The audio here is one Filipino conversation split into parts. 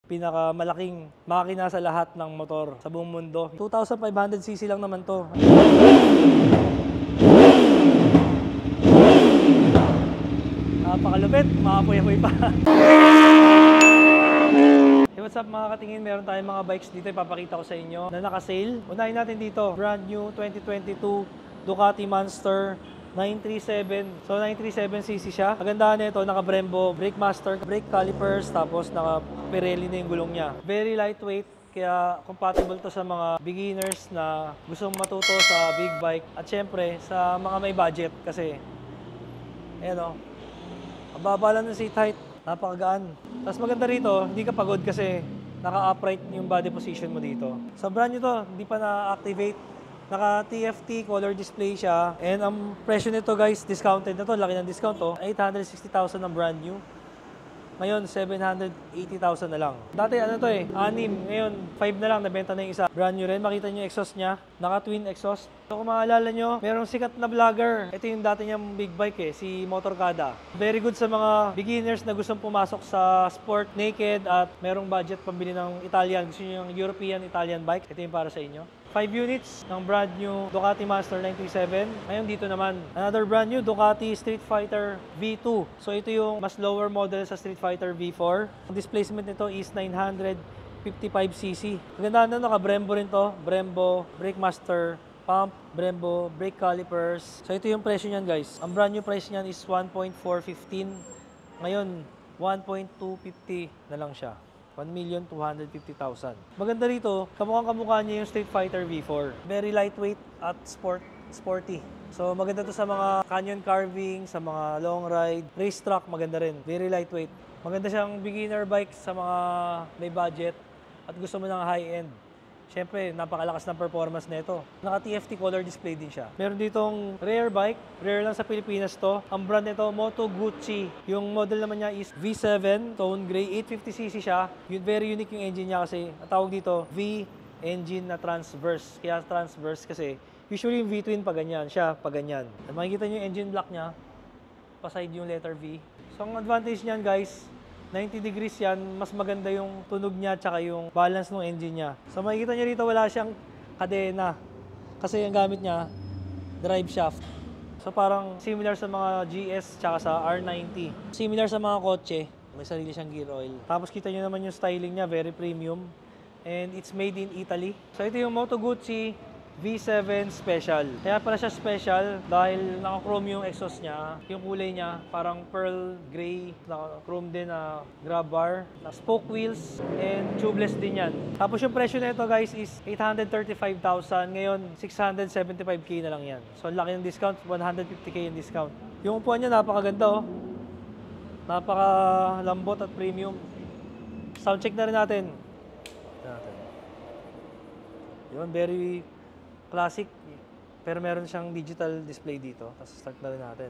pinakamalaking makina sa lahat ng motor sa buong mundo. 2,500cc lang naman to. Napakalupit, makapoy-apoy pa. Hey, what's up mga katingin? Meron tayong mga bikes dito, ipapakita ko sa inyo na naka-sale. Unahin natin dito, brand new 2022 Ducati Monster 937. So 937cc siya. Kagandahan nito, naka Brembo brake master, brake calipers, tapos naka Pirelli na yung gulong niya. Very lightweight, kaya compatible to sa mga beginners na gustong matuto sa big bike at syempre sa mga may budget kasi ayan o, mababa lang ng seat height, napakagaan. Tapos maganda rito, hindi ka pagod kasi naka-upright yung body position mo dito. So brand new to, hindi pa na-activate. Naka TFT color display siya. And ang presyo nito guys, discounted na to, laki ng discount to. 860,000 ang brand new. Ngayon, 780,000 na lang. Dati ano to eh, 6. Ngayon, 5 na lang, nabenta na yung isa. Brand new rin. Makita nyo yung exhaust niya. Naka-twin exhaust. So kung maalala nyo, merong sikat na vlogger. Ito yung dati niyang big bike eh, si Motorkada. Very good sa mga beginners na gustong pumasok sa sport, naked, at merong budget pambili ng Italian. Gusto nyo yung European Italian bike. Ito yung para sa inyo. 5 units ng brand new Ducati Monster 937. Ngayon dito naman, another brand new Ducati Street Fighter V2. So ito yung mas lower model sa Street Fighter V4. Ang displacement nito is 955cc. Maganda na, naka Brembo rin to. Brembo, Brake Master, pump, Brembo, brake calipers. So ito yung presyo niyan guys. Ang brand new price niyan is 1.415. Ngayon, 1.250 na lang siya. 1,250,000. Maganda rito, kamukha niya yung Street Fighter V4. Very lightweight at sporty. So maganda to sa mga canyon carving, sa mga long ride, racetrack, maganda rin. Very lightweight. Maganda siyang beginner bike sa mga may budget at gusto mo ng high-end. Siyempre, napakalakas ng performance nito. Naka-TFT color display din siya. Meron ditong rare bike. Rare lang sa Pilipinas to. Ang brand nito, Moto Guzzi. Yung model naman niya is V7, tone gray, 850cc siya. Very unique yung engine niya kasi, ang tawag dito, V engine na transverse. Kaya transverse kasi, usually yung V-twin pa ganyan, siya pa ganyan. At makikita niyo yung engine block niya, paside yung letter V. So, ang advantage niyan guys, 90 degrees yan, mas maganda yung tunog niya at yung balance ng engine niya. So makikita niyo rito wala siyang kadena kasi ang gamit niya drive shaft. So parang similar sa mga GS tsaka sa R90. Similar sa mga kotse, may sarili siyang gear oil. Tapos kita niyo naman yung styling niya, very premium. And it's made in Italy. So ito yung Moto Guzzi V7 Special. Kaya pala siya special dahil naka-chrome yung exhaust niya. Yung kulay niya parang pearl gray, naka-chrome din na grab bar, na spoke wheels, and tubeless din yan. Tapos yung presyo nito guys is 835,000. Ngayon, 675k na lang yan. So laki ng discount, 150k yung discount. Yung upuan niya napakaganda oh. Napakalambot at premium. Sound check na rin natin. Yun, very classic, pero meron siyang digital display dito. Tapos start na rin natin.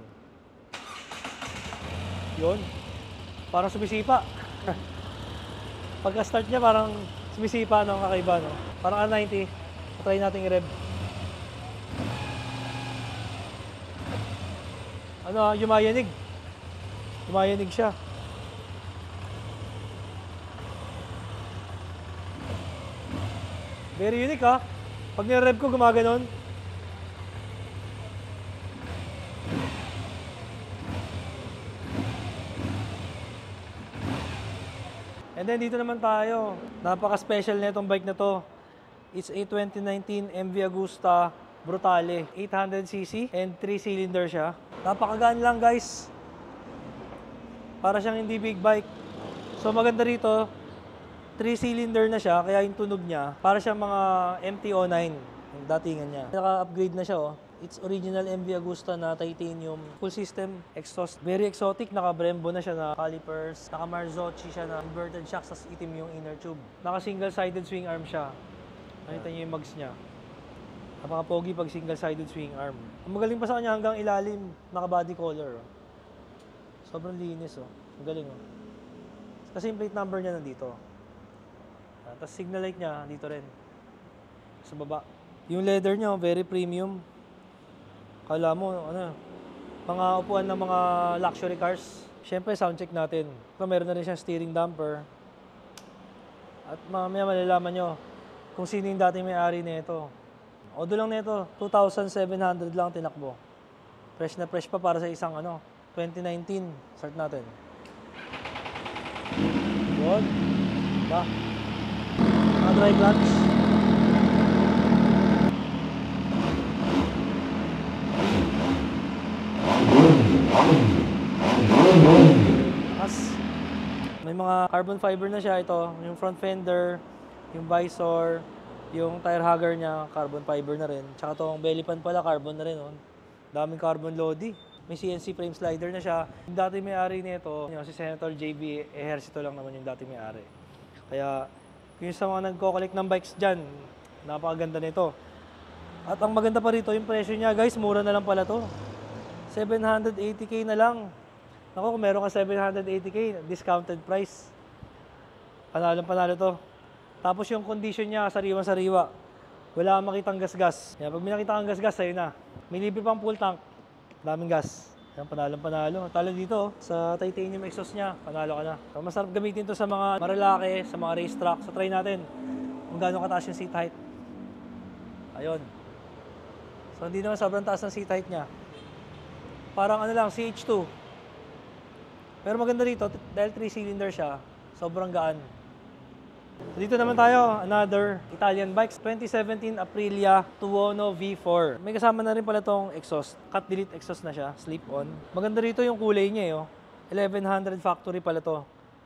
Yun. Parang sumisipa. Pagka-start niya, parang sumisipa, no? Kakaiba, no? Parang R90. Try natin i-rev. Ano, yumayanig. Yumayanig siya. Very unique, ha? Pag nire-rev ko, gumaganon. And then dito naman tayo. Napaka-special na itong bike na to. It's a 2019 MV Agusta Brutale. 800cc and 3-cylinder siya. Napakagaan lang guys. Para siyang hindi big bike. So maganda rito, 3-cylinder na siya, kaya yung tunog niya, para siyang mga MT-09, yung datingan niya. Naka-upgrade na siya, oh. It's original MV Agusta na titanium. Full system, exhaust. Very exotic, naka-Brembo na siya na calipers. Naka-Marzocchi siya na inverted shocks, tas itim yung inner tube. Naka-single-sided swing arm siya. Nakita niyo yung mags niya. Napaka-pogi pag single-sided swing arm. Ang magaling pa sa kanya hanggang ilalim, naka-body color. Oh. Sobrang linis, oh. Ang galing, oh. Kasi yung plate number niya nandito. Tapos signal light niya dito rin sa baba. Yung leather niya very premium. Kala mo ano, mga upuan ng mga luxury cars. Siyempre sound check natin. Meron na rin siyang steering damper. At mamaya malalaman nyo kung sino yung dating may-ari nito. Odo lang nito, 2,700 lang tinakbo. Fresh na fresh pa para sa isang 2019. Start natin. Yun. Diba? Dry clutch. May mga carbon fiber na siya ito. Yung front fender, yung visor, yung tire hugger niya, carbon fiber na rin. Tsaka itong belly pan pala, carbon na rin. Daming carbon lodi. May CNC frame slider na siya. Yung dati may-ari nito, si Senator JB Ejercito lang naman yung dati may-ari. Kaya, yung sa mga nagko-collect ng bikes dyan, napakaganda nito. At ang maganda pa rito, yung presyo niya, guys, mura na lang pala to. 780k na lang. Ako, kung meron ka 780k, discounted price. Panalo to. Tapos yung condition niya, sariwa-sariwa. Wala kang makitang gas-gas. Pag may nakita kang gas-gas, sa'yo na. May libre pang full tank. Daming gas. Yan, panalo. Talo dito, sa titanium exhaust niya, panalo ka na. So, masarap gamitin to sa mga malalaki, sa mga racetrack. So, try natin kung gaano kataas yung seat height. Ayun. So, hindi naman sobrang taas ng seat height niya. Parang CH2. Pero maganda rito, dahil 3-cylinder siya, sobrang gaan. So dito naman tayo, another Italian bikes, 2017 Aprilia Tuono V4. May kasama na rin pala tong exhaust, cut delete exhaust na siya, slip-on. Maganda rito yung kulay niya 1100 factory pala to.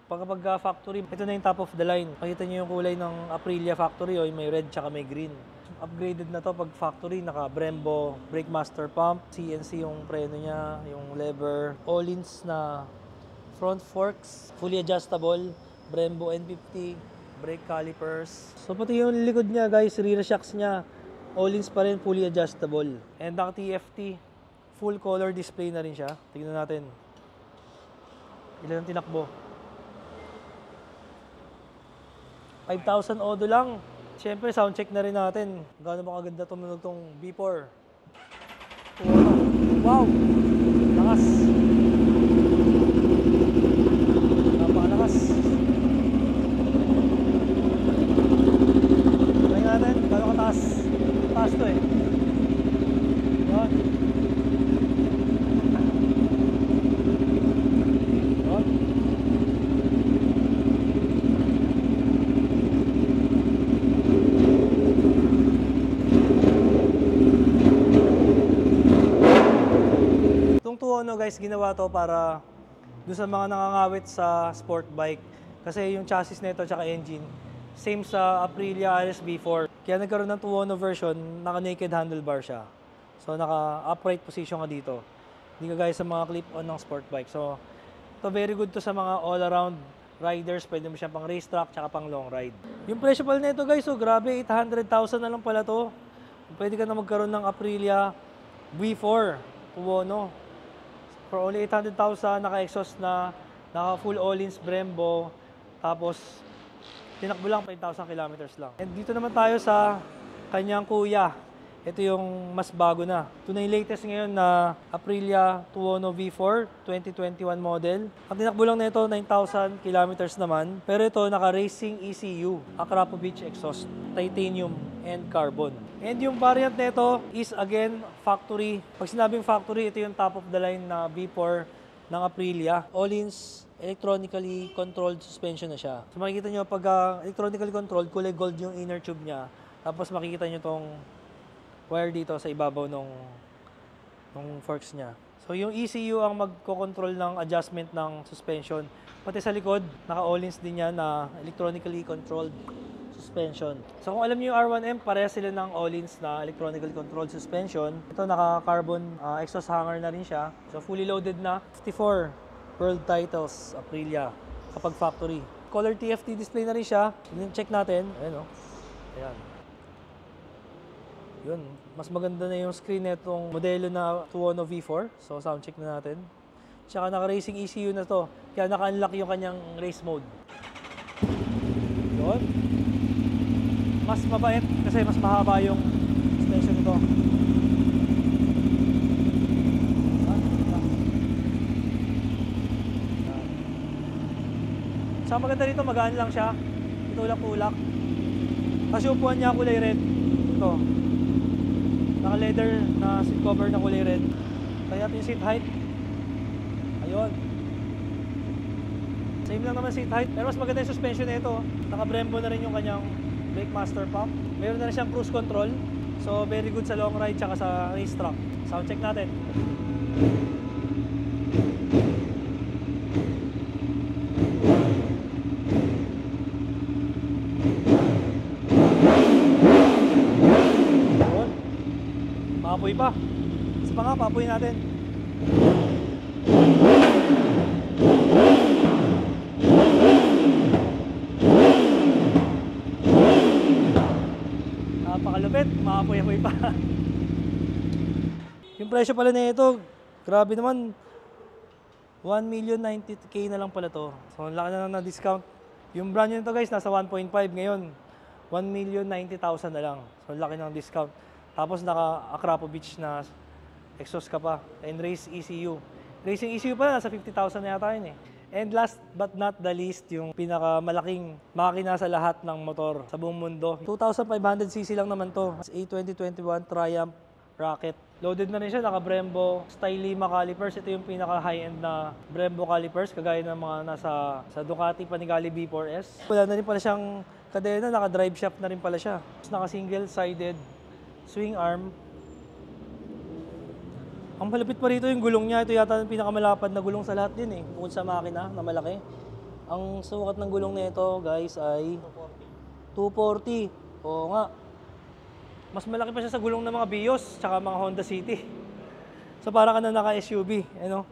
Pagka factory, ito na yung top of the line. Makita niyo yung kulay ng Aprilia factory, yung may red tsaka may green. Upgraded na to pag factory, naka Brembo, brake master pump, CNC yung preno niya, yung lever, Öhlins na front forks, fully adjustable, Brembo N50, brake calipers. So pati yung likod niya guys, rear shocks niya, Öhlins pa rin, fully adjustable. And ang TFT, full color display na rin siya. Tingnan natin. Ilan ang tinakbo? 5,000 odo lang. Siyempre, sound check na rin natin. Gaano ba kaganda tumunog tong B4. Wow! Lakas! Napakalakas. Try natin, gaano kataas. Taas to eh. Yan. Yan. Itong Tuono guys, ginawa to para doon sa mga nangangawit sa sport bike. Kasi yung chassis nito at engine, same sa Aprilia RS-V4. Kaya nagkaroon ng Tuono version, naka-naked handlebar siya. So naka-upright position ka dito. Hindi ka gaya sa mga clip-on ng sport bike. So ito very good to sa mga all-around riders. Pwede mo siya pang racetrack tsaka pang long ride. Yung presyo pala nito guys, so grabe, 800,000 na lang pala to. Pwede ka na magkaroon ng Aprilia V4 Tuono. For only 800,000, naka-exhaust na, naka-full Öhlins Brembo, tapos tinakbo lang 5,000 kilometers lang. And dito naman tayo sa kanyang kuya. Ito yung mas bago na. Ito na yung latest ngayon na Aprilia Tuono V4 2021 model. Ang tinakbo lang nito 9,000 kilometers naman. Pero ito naka-racing ECU, Akrapovic exhaust, titanium and carbon. And yung variant nito is again factory. Pag sinabing factory, ito yung top of the line na V4 ng Aprilia. Öhlins electronically controlled suspension na siya. So makikita nyo pag electronically controlled, kulay gold yung inner tube niya. Tapos makikita nyo tong wire dito sa ibabaw nung forks niya. So yung ECU ang magko-control ng adjustment ng suspension. Pati sa likod, naka-Öhlins din yan na electronically controlled suspension. So kung alam niyo yung R1M, pareha sila ng Öhlins na electronically controlled suspension. Ito naka-carbon exhaust hanger na rin siya. So fully loaded na. 54 world titles Aprilia kapag factory. Color TFT display na rin siya. Check natin. Ayan o. Ayan. Yun, mas maganda na yung screen nitong modelo na Tuono V4. So, sound check na natin. Tsaka naka-racing ECU na to. Kaya naka-unlock yung kanyang race mode. Yun. Mas mabait kasi mas mahaba yung suspension nito. Tsaka maganda rito, magaan lang siya. Ito tulak-tulak. Kasi upuan niya kulay red. Ito. Naka-leather na seat cover na kulay red. Kaya yung seat height. Ayun. Same lang naman seat height. Pero mas maganda yung suspension nito. Naka-Brembo na rin yung kanyang brake master pump. Meron na rin siyang cruise control. So very good sa long ride tsaka sa racetrack. Sound check natin. Ayun. Maapoy pa. Isa pa nga, paapoy natin. Napakalupit, maapoy-apoy pa. Yung presyo pala na ito, grabe naman. 1,090,000 na lang pala to. So, ang laki na discount. Yung brand nyo nito guys, nasa 1.5 ngayon. 1,090,000 na lang. So, ang laki ng discount. Tapos naka-Akrapovic na exhaust ka pa. And race ECU. Racing ECU pa, nasa 50,000 na yata yun eh. And last but not the least, yung pinakamalaking makina sa lahat ng motor sa buong mundo. 2,500cc lang naman to. A2021 Triumph Rocket. Loaded na rin siya, naka-Brembo Style Lima calipers. Ito yung pinaka high-end na Brembo calipers, kagaya ng mga nasa sa Ducati Panigale B4S. Wala na rin pala siyang kadena, naka-drive shaft na rin pala siya. Naka-single-sided swing arm. Ang malapit pa rito yung gulong niya. Ito yata yung pinakamalapad na gulong sa lahat din eh. Bukod sa makina na malaki. Ang sukat ng gulong nito guys ay 240. Oo nga. Mas malaki pa siya sa gulong ng mga Vios tsaka mga Honda City. So parang ka na naka-SUV. Ano?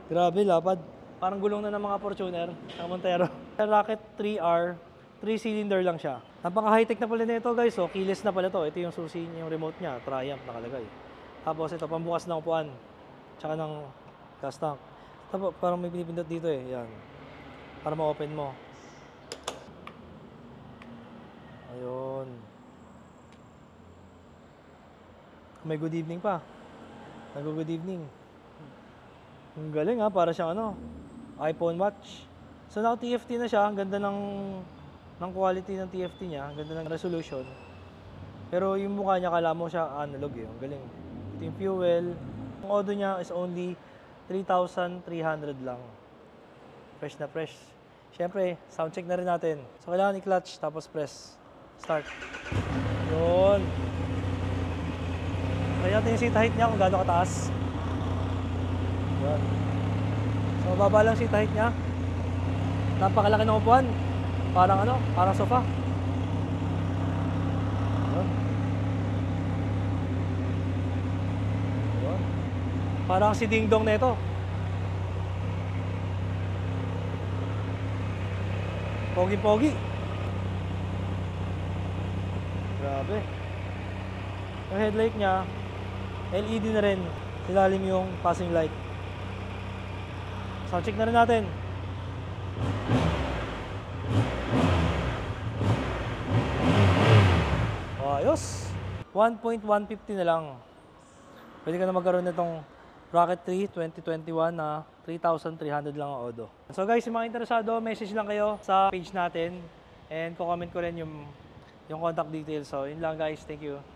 Grabe, lapad. Parang gulong na ng mga Fortuner, ng Montero. Rocket 3R, 3-cylinder lang siya. Napaka-high-tech na pala nito guys. So keyless na pala to. Ito yung susi, yung remote niya. Triumph nakalagay. Tapos ito, pambukas ng upuan. Tsaka ng gas tank. Tapos parang may pinipindot dito eh. Yan. Para ma-open mo. Ayun. May good evening pa. Nag-good evening. Ang galing ha, para siyang ano, iPhone watch. So naka-TFT na siya. Ang ganda ng quality ng TFT niya. Ang ganda ng resolution. Pero yung mukha niya, kala mo siya analog eh. Ang galing. Ito yung fuel. Ang odo niya is only 3,300 lang. Fresh na fresh. Siyempre, sound check na rin natin. So, kailangan i-clutch, tapos press. Start. Yun. Kaya natin yung seat height niya kung gaano kataas. Yun. So, mababa lang seat height niya. Napakalaki ng upuan. Parang ano, parang sofa. Yun. Parang si Ding Dong na ito. Pogi-pogi. Grabe. Yung headlight niya, LED na rin. Silalim yung passing light. Sound check na rin natin. Ayos. 1.150 na lang. Pwede ka na magkaroon nitong Rocket 3 2021 na 3,300 lang ang odo. So guys, yung mga interesado, message lang kayo sa page natin and ko-comment ko rin yung contact details. So yun lang guys, thank you.